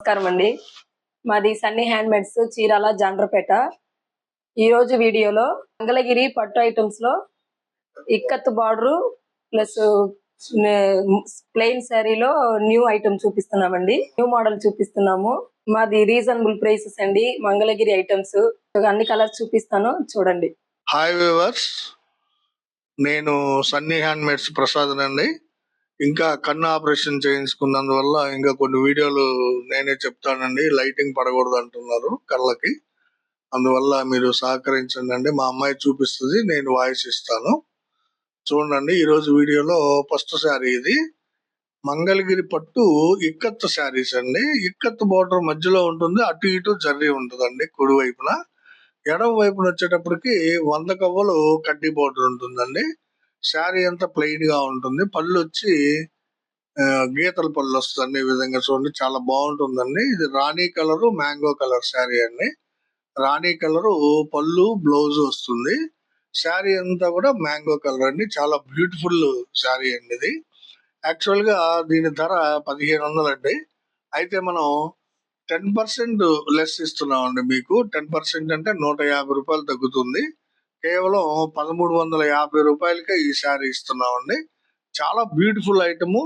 నమస్కారం అండి. మాది సన్నీ హ్యాండ్మేడ్స్ చీరాల జాండ్రపేట. ఈరోజు వీడియోలో మంగళగిరి పట్టు ఐటమ్స్లో ఇక్కత్ బార్డరు ప్లస్ ప్లెయిన్ శారీలో న్యూ ఐటమ్ చూపిస్తున్నామండి. న్యూ మోడల్ చూపిస్తున్నాము. మాది రీజనబుల్ ప్రైసెస్ అండి. మంగళగిరి ఐటమ్స్ అన్ని కలర్స్ చూపిస్తాను, చూడండి. హాయ్ వ్యూవర్స్, నేను సన్నీ హ్యాండ్మేడ్స్ ప్రసాద్ అండి. ఇంకా కన్ను ఆపరేషన్ చేయించుకున్నందువల్ల ఇంకా కొన్ని వీడియోలు నేనే చెప్తానండి. లైటింగ్ పడకూడదు అంటున్నారు కళ్ళకి, అందువల్ల మీరు సహకరించండి అండి. మా అమ్మాయి చూపిస్తుంది, నేను వాయిస్ ఇస్తాను. చూడండి, ఈరోజు వీడియోలో ఫస్ట్ శారీ ఇది మంగళగిరి పట్టు ఇక్కత్ శారీస్ అండి. ఇక్కత్ బోర్డర్ మధ్యలో ఉంటుంది, అటు ఇటు జర్రీ ఉంటుందండి. కుడి వైపున, ఎడమ వైపున వచ్చేటప్పటికి 100 కవ్వలు కడ్డీ బోర్డర్ ఉంటుందండి. శారీ అంతా ప్లెయిన్ గా ఉంటుంది. పళ్ళు వచ్చి గీతల పళ్ళు వస్తుంది. ఈ విధంగా చూడండి, చాలా బాగుంటుందండి. ఇది రాణి కలరు మ్యాంగో కలర్ శారీ అండి. రాణి కలరు పళ్ళు బ్లౌజ్ వస్తుంది. శారీ అంతా కూడా మ్యాంగో కలర్ అండి. చాలా బ్యూటిఫుల్ శారీ అండి ఇది. యాక్చువల్ గా దీని ధర 1500 అండి. అయితే మనం 10% లెస్ ఇస్తున్నామండి మీకు. 10% అంటే 150 రూపాయలు తగ్గుతుంది. కేవలం 1350 రూపాయలకే ఈ శారీ ఇస్తున్నామండి. చాలా బ్యూటిఫుల్ ఐటము,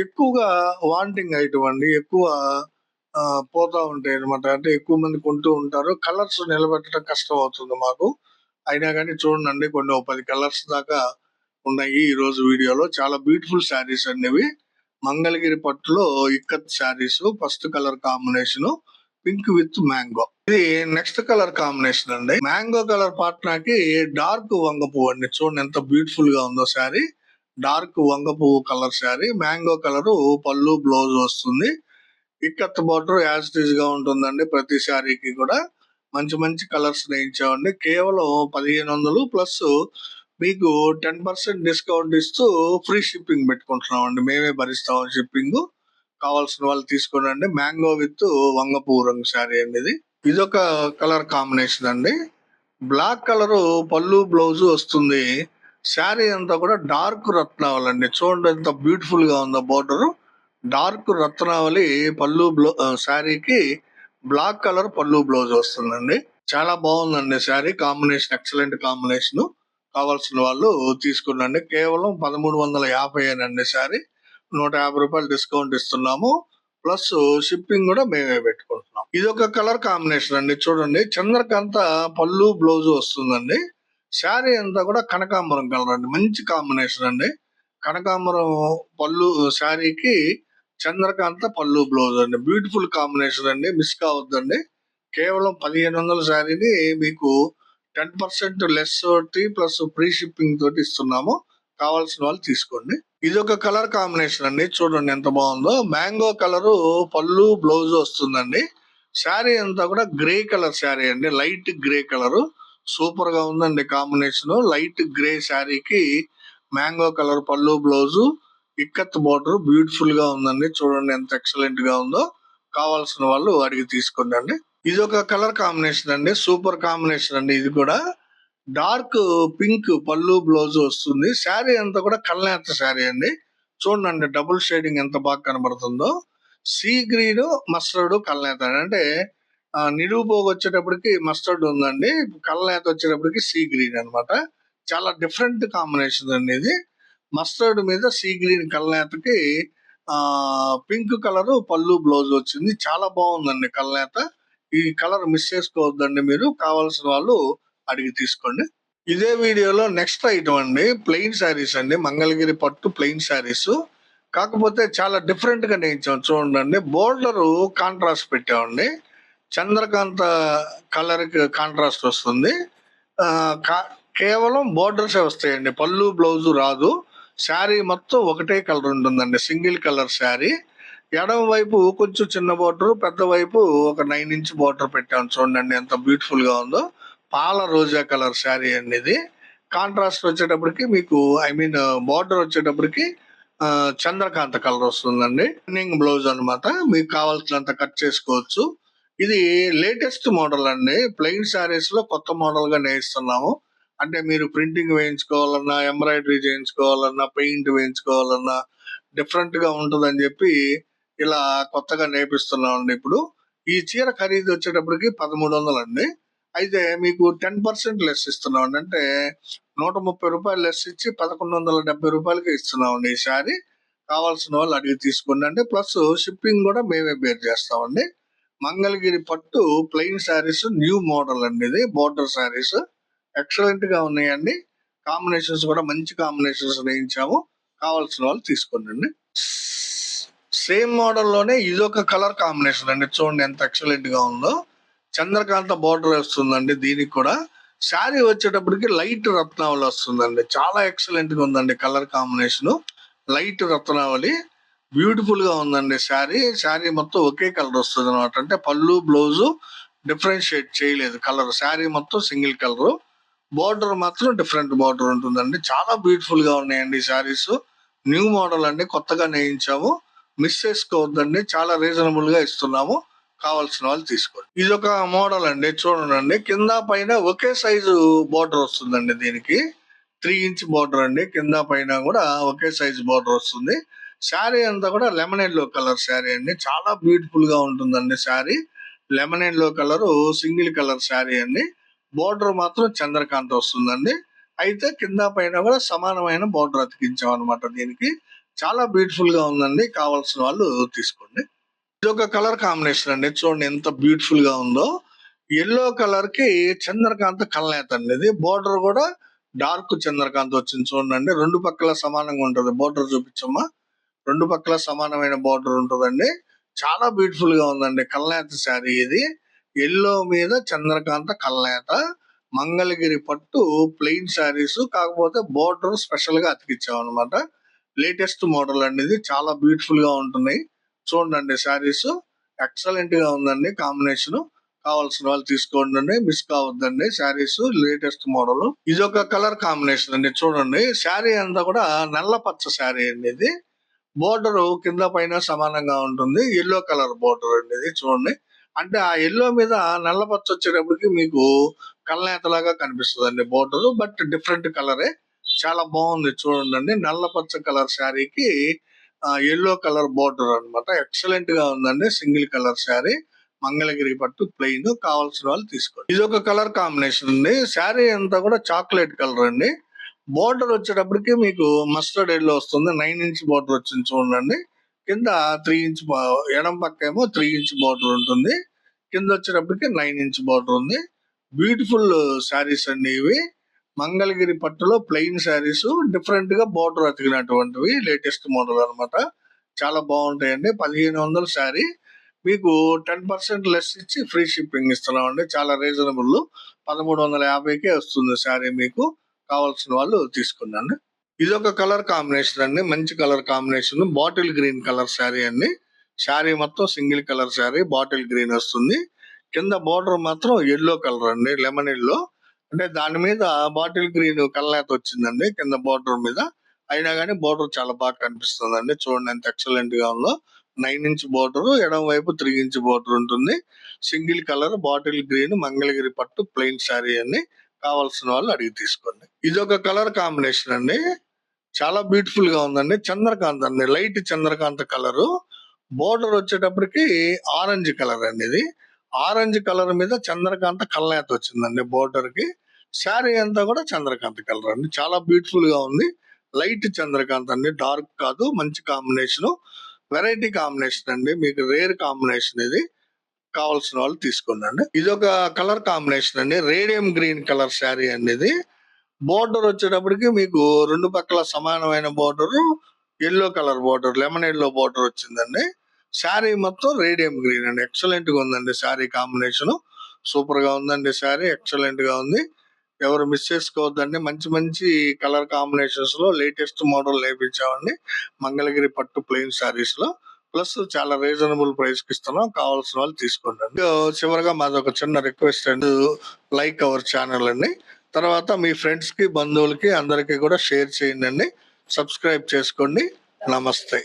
ఎక్కువగా వాంటింగ్ ఐటమ్ అండి. ఎక్కువ పోతా ఉంటాయి అనమాట. అంటే ఎక్కువ మంది కొంటూ ఉంటారు. కలర్స్ నిలబెట్టడం కష్టం అవుతుంది మాకు. అయినా కానీ చూడండి, కొన్ని 10 కలర్స్ దాకా ఉన్నాయి ఈ రోజు వీడియోలో. చాలా బ్యూటిఫుల్ శారీస్ అండి ఇవి. మంగళగిరి పట్టులో ikat saris. First colour combination pink with mango. ఇది నెక్స్ట్ కలర్ కాంబినేషన్ అండి. మ్యాంగో కలర్ పాట్నాకి డార్క్ వంగ పువ్వు అండి. చూడండి ఎంత బ్యూటిఫుల్ గా ఉందో శారీ. డార్క్ వంగ పువ్వు కలర్ శారీ. మ్యాంగో కలర్ పళ్ళు బ్లౌజ్ వస్తుంది. Ikat border as it is గా ఉంటుందండి. ప్రతి శారీకి కూడా మంచి మంచి కలర్స్ వేయించామండి. కేవలం 1500 ప్లస్ మీకు 10% డిస్కౌంట్ ఇస్తూ ఫ్రీ షిప్పింగ్ పెట్టుకుంటున్నాం అండి. మేమే భరిస్తాం షిప్పింగ్. కావాల్సిన వాళ్ళు తీసుకోండి. మ్యాంగో విత్ వంగ పువ్వు రంగు శారీ అండి ఇది. ఇదొక కలర్ కాంబినేషన్ అండి. బ్లాక్ కలర్ పళ్ళు బ్లౌజ్ వస్తుంది. శారీ అంతా కూడా డార్క్ రత్నావళి అండి. చూడండి ఎంత బ్యూటిఫుల్ గా ఉందో బోర్డర్. డార్క్ రత్నావళి పళ్ళు శారీకి బ్లాక్ కలర్ పళ్ళు బ్లౌజ్ వస్తుందండి. చాలా బాగుందండి శారీ. Combination excellent combination. కావాల్సిన వాళ్ళు తీసుకున్నాండి. కేవలం 1350 అండి శారీ. 150 రూపాయలు డిస్కౌంట్ ఇస్తున్నాము. ప్లస్ షిప్పింగ్ కూడా మేమే పెట్టుకుంటున్నాం. ఇది ఒక కలర్ కాంబినేషన్ అండి. చూడండి, చంద్రకాంత పళ్ళు బ్లౌజ్ వస్తుందండి. శారీ అంతా కూడా కనకాంబరం కలర్ అండి. మంచి కాంబినేషన్ అండి. కనకాంబరం పళ్ళు శారీకి చంద్రకాంత పళ్ళు బ్లౌజ్ అండి. బ్యూటిఫుల్ కాంబినేషన్ అండి. మిస్ కావద్దండి. కేవలం 1500 శారీని మీకు 10% లెస్ తోటి ప్లస్ ఫ్రీ షిప్పింగ్ తోటి ఇస్తున్నాము. కావాల్సిన వాళ్ళు తీసుకోండి. ఇది ఒక కలర్ కాంబినేషన్ అండి. చూడండి ఎంత బాగుందో. మ్యాంగో కలర్ పళ్ళు బ్లౌజ్ వస్తుందండి. శారీ అంతా కూడా గ్రే కలర్ శారీ అండి. Light grey colour. సూపర్ గా ఉందండి కాంబినేషన్. లైట్ గ్రే శారీకి మ్యాంగో కలర్ పళ్ళు బ్లౌజ్, ఇక్కత్ బోర్డర్ బ్యూటిఫుల్ గా ఉందండి. చూడండి ఎంత ఎక్సలెంట్ గా ఉందో. కావాల్సిన వాళ్ళు అడిగి తీసుకోండి. ఇది ఒక కలర్ కాంబినేషన్ అండి. సూపర్ కాంబినేషన్ అండి. ఇది కూడా డార్క్ పింక్ పళ్ళు బ్లౌజ్ వస్తుంది. శారీ అంతా కూడా కల్నేత శారీ అండి. చూడండి డబుల్ షేడింగ్ ఎంత బాగా కనబడుతుందో. సీ గ్రీన్ మస్టర్డ్ కల్నేత అంటే నిలువుపోగు వచ్చేటప్పటికి మస్టర్డ్ ఉందండి. కల్నేత వచ్చేటప్పటికి సీ గ్రీన్ అన్నమాట. చాలా డిఫరెంట్ కాంబినేషన్ అండి ఇది. మస్టర్డ్ మీద సీ గ్రీన్ కల్నేతకి పింక్ కలర్ పళ్ళు బ్లౌజ్ వచ్చింది. చాలా బాగుందండి కల్నేత. ఈ కలర్ మిస్ చేసుకోవద్దండి మీరు. కావాల్సిన వాళ్ళు అడిగి తీసుకోండి. ఇదే వీడియోలో నెక్స్ట్ ఐటమ్ అండి, ప్లెయిన్ శారీస్ అండి. మంగళగిరి పట్టు ప్లెయిన్ శారీస్. కాకపోతే చాలా డిఫరెంట్ గా నేర్చాం. చూడండి, బోర్డర్ కాంట్రాస్ట్ పెట్టామండి. చంద్రకాంత కలర్ కి కాంట్రాస్ట్ వస్తుంది. కేవలం బోర్డర్సే వస్తాయండి. పళ్ళు బ్లౌజ్ రాదు. శారీ మొత్తం ఒకటే కలర్ ఉంటుందండి. Single colour sari. ఎడమ వైపు కొంచెం చిన్న బోర్డర్, పెద్ద వైపు ఒక 9 ఇంచ్ బోర్డర్ పెట్టాను. చూడండి ఎంత బ్యూటిఫుల్ గా ఉందో. పాల రోజా కలర్ శారీ అండి ఇది. కాంట్రాస్ట్ వచ్చేటప్పటికి మీకు బోర్డర్ వచ్చేటప్పటికి చంద్రకాంత కలర్ వస్తుందండి. రన్నింగ్ బ్లౌజ్ అన్నమాట. మీకు కావాల్సినంత కట్ చేసుకోవచ్చు. ఇది లేటెస్ట్ మోడల్ అండి. ప్లెయిన్ శారీస్ లో కొత్త మోడల్ గా నేస్తున్నాము. అంటే మీరు ప్రింటింగ్ వేయించుకోవాలన్నా, ఎంబ్రాయిడరీ చేయించుకోవాలన్నా, పెయింట్ వేయించుకోవాలన్నా డిఫరెంట్ గా ఉంటుందని చెప్పి ఇలా కొత్తగా నేర్పిస్తున్నామండి. ఇప్పుడు ఈ చీర ఖరీదు వచ్చేటప్పటికి 1300 అండి. అయితే మీకు 10% లెస్ ఇస్తున్నామండి. అంటే రూ. 130 లెస్ ఇచ్చి రూ. 1170కి ఇస్తున్నామండి ఈ శారీ. కావాల్సిన వాళ్ళు అడిగి తీసుకోండి అండి. ప్లస్ షిప్పింగ్ కూడా మేమే బేర్ చేస్తామండి. మంగళగిరి పట్టు ప్లెయిన్ శారీస్ న్యూ మోడల్ అండి. ఇది బోర్డర్ శారీస్ ఎక్సలెంట్ గా ఉన్నాయండి. కాంబినేషన్స్ కూడా మంచి కాంబినేషన్స్ వేయించాము. కావాల్సిన వాళ్ళు తీసుకోండి అండి. సేమ్ మోడల్ లోనే ఇదొక కలర్ కాంబినేషన్ అండి. చూడండి ఎంత ఎక్సలెంట్ గా ఉందో. చంద్రకాంత బోర్డర్ వస్తుందండి దీనికి కూడా. శారీ వచ్చేటప్పటికి లైట్ రత్నావళి వస్తుందండి. చాలా ఎక్సలెంట్ గా ఉందండి కలర్ కాంబినేషన్. లైట్ రత్నావళి బ్యూటిఫుల్ గా ఉందండి శారీ. శారీ మొత్తం ఒకే కలర్ వస్తుంది అనమాట. అంటే పళ్ళు బ్లౌజ్ డిఫరెన్షియేట్ చేయలేదు కలర్. శారీ మొత్తం సింగిల్ కలర్. బోర్డర్ మాత్రం డిఫరెంట్ బోర్డర్ ఉంటుందండి. చాలా బ్యూటిఫుల్ గా ఉన్నాయండి శారీస్. న్యూ మోడల్ అండి, కొత్తగా నేయించాము. మిస్ చేసుకోవద్దండి, చాలా రీజనబుల్ గా ఇస్తున్నాము. కావాల్సిన వాళ్ళు తీసుకోండి. ఇది ఒక మోడల్ అండి, చూడండి. కింద పైన ఒకే సైజు బోర్డర్ వస్తుందండి. దీనికి 3 ఇంచ్ బోర్డర్ అండి. కింద పైన కూడా ఒకే సైజు బోర్డర్ వస్తుంది. శారీ అంతా కూడా లెమన్ ఎల్లో కలర్ శారీ అండి. చాలా బ్యూటిఫుల్ గా ఉంటుందండి sari. Lemon yellow colour single colour sari అండి. బోర్డర్ మాత్రం చంద్రకాంత్ వస్తుందండి. అయితే కింద పైన కూడా సమానమైన బోర్డర్ అతికించాం అనమాట. దీనికి చాలా బ్యూటిఫుల్ గా ఉందండి. కావాల్సిన వాళ్ళు తీసుకోండి. ఇది ఒక కలర్ కాంబినేషన్ అండి. చూడండి ఎంత బ్యూటిఫుల్ గా ఉందో. ఎల్లో కలర్ కి చంద్రకాంత్ కల్నేత అండి. ఇది బోర్డర్ కూడా డార్క్ చంద్రకాంత్ వచ్చింది చూడండి. రెండు పక్కల సమానంగా ఉంటది. బోర్డర్ చూపించమ్మా. రెండు పక్కల సమానమైన బోర్డర్ ఉంటుందండి. చాలా బ్యూటిఫుల్ గా ఉందండి. కల్నేత శారీ ఇది. ఎల్లో మీద చంద్రకాంత కల్నేత. మంగళగిరి పట్టు ప్లెయిన్ శారీస్, కాకపోతే బోర్డర్ స్పెషల్ గా అతికిచ్చాం అనమాట. లేటెస్ట్ మోడల్ అండి ఇది. చాలా బ్యూటిఫుల్ గా ఉంటున్నాయి. చూడండి శారీస్ ఎక్సలెంట్ గా ఉందండి. కాంబినేషన్ కావాల్సిన వాళ్ళు తీసుకోండి, మిస్ కావద్దండి. Saris latest model. ఇది ఒక కలర్ కాంబినేషన్ అండి. చూడండి శారీ అంతా కూడా నల్ల పచ్చ శారీ అండి. ఇది బోర్డర్ కింద పైన సమానంగా ఉంటుంది. ఎల్లో కలర్ బోర్డర్ అండి ఇది. చూడండి అంటే ఆ ఎల్లో మీద నల్ల పచ్చ వచ్చేటప్పటికి మీకు కల్నేతలాగా కనిపిస్తుంది అండి బోర్డర్. బట్ డిఫరెంట్ కలరే. చాలా బాగుంది చూడండి. నల్ల పచ్చ కలర్ శారీకి ఎల్లో కలర్ బోర్డర్ అన్నమాట. ఎక్సలెంట్ గా ఉందండి. Single colour sari. మంగళగిరి పట్టు ప్లెయిన్. కావాల్సిన వాళ్ళు తీసుకోండి. ఇది ఒక కలర్ కాంబినేషన్ అండి. శారీ అంతా కూడా చాక్లెట్ కలర్ అండి. బోర్డర్ వచ్చేటప్పటికి మీకు మస్టర్డ్ ఎల్లో వస్తుంది. 9 ఇంచ్ బోర్డర్ వచ్చింది చూడండి. కింద 3 ఇంచ్, ఎడం పక్క ఏమో 3 ఇంచ్ బోర్డర్ ఉంటుంది. కింద వచ్చేటప్పటికి 9 ఇంచ్ బోర్డర్ ఉంది. బ్యూటిఫుల్ శారీస్ అండి ఇవి. మంగళగిరి పట్టులో ప్లెయిన్ శారీస్, డిఫరెంట్ గా బోర్డర్ అతికినటువంటివి. లేటెస్ట్ మోడల్ అన్నమాట. చాలా బాగుంటాయండి. 1500 శారీ. మీకు 10% లెస్ ఇచ్చి ఫ్రీ షిప్పింగ్ ఇస్తున్నామండి. చాలా రీజనబుల్. 1350కే వస్తుంది శారీ మీకు. కావాల్సిన వాళ్ళు తీసుకున్నాండి. ఇది ఒక కలర్ కాంబినేషన్ అండి. మంచి colour combination. Bottle green colour sari అండి. శారీ మొత్తం single colour sari. Bottle green వస్తుంది. కింద బోర్డర్ మాత్రం ఎల్లో కలర్ అండి. Lemon yellow. అంటే దాని మీద బాటిల్ గ్రీన్ కల్నేత వచ్చిందండి కింద బోర్డర్ మీద. అయినా కానీ బోర్డర్ చాలా బాగా కనిపిస్తుందండి. చూడండి ఎంత ఎక్సలెంట్ గా ఉందో. 9 ఇంచ్ బోర్డర్, ఎడం వైపు 3 ఇంచ్ బోర్డర్ ఉంటుంది. Single colour bottle green Mangalagiri పట్టు ప్లెయిన్ శారీ అండి. కావాల్సిన వాళ్ళు అడిగి తీసుకోండి. ఇది ఒక కలర్ కాంబినేషన్ అండి. చాలా బ్యూటిఫుల్ గా ఉందండి. చంద్రకాంత్ అండి. Light Chandrakant colour. బోర్డర్ వచ్చేటప్పటికి ఆరెంజ్ కలర్ అండి. ఇది ఆరెంజ్ కలర్ మీద చంద్రకాంత్ కల్నేత వచ్చిందండి బోర్డర్ కి. శారీ అంతా కూడా చంద్రకాంత్ కలర్ అండి. చాలా బ్యూటిఫుల్ గా ఉంది. లైట్ చంద్రకాంత్ అండి, డార్క్ కాదు. మంచి కాంబినేషన్. వెరైటీ కాంబినేషన్ అండి. మీకు రేర్ కాంబినేషన్ ఇది. కావాల్సిన వాళ్ళు తీసుకోండి. ఇది ఒక కలర్ కాంబినేషన్ అండి. రేడియం గ్రీన్ కలర్ శారీ అండి. ఇది బోర్డర్ వచ్చేటప్పటికి మీకు రెండు పక్కల సమానమైన border, yellow colour border, lemon yellow border వచ్చిందండి. శారీ మొత్తం రేడియం గ్రీన్ అండి. ఎక్సలెంట్ గా ఉందండి శారీ కాంబినేషన్. సూపర్ గా ఉందండి శారీ. ఎక్సలెంట్ గా ఉంది. ఎవరు మిస్ చేసుకోవద్దండి. మంచి మంచి కలర్ కాంబినేషన్స్ లో లేటెస్ట్ మోడల్ నేర్పించామండి మంగళగిరి పట్టు ప్లెయిన్ శారీస్ లో. ప్లస్ చాలా రీజనబుల్ ప్రైస్ కి ఇస్తున్నాం. కావాల్సిన వాళ్ళు తీసుకోండి. చివరిగా మాది ఒక చిన్న రిక్వెస్ట్ అండి. లైక్ అవర్ ఛానల్ అండి. తర్వాత మీ ఫ్రెండ్స్ కి, బంధువులకి అందరికీ కూడా షేర్ చేయండి. సబ్స్క్రైబ్ చేసుకోండి. నమస్తే.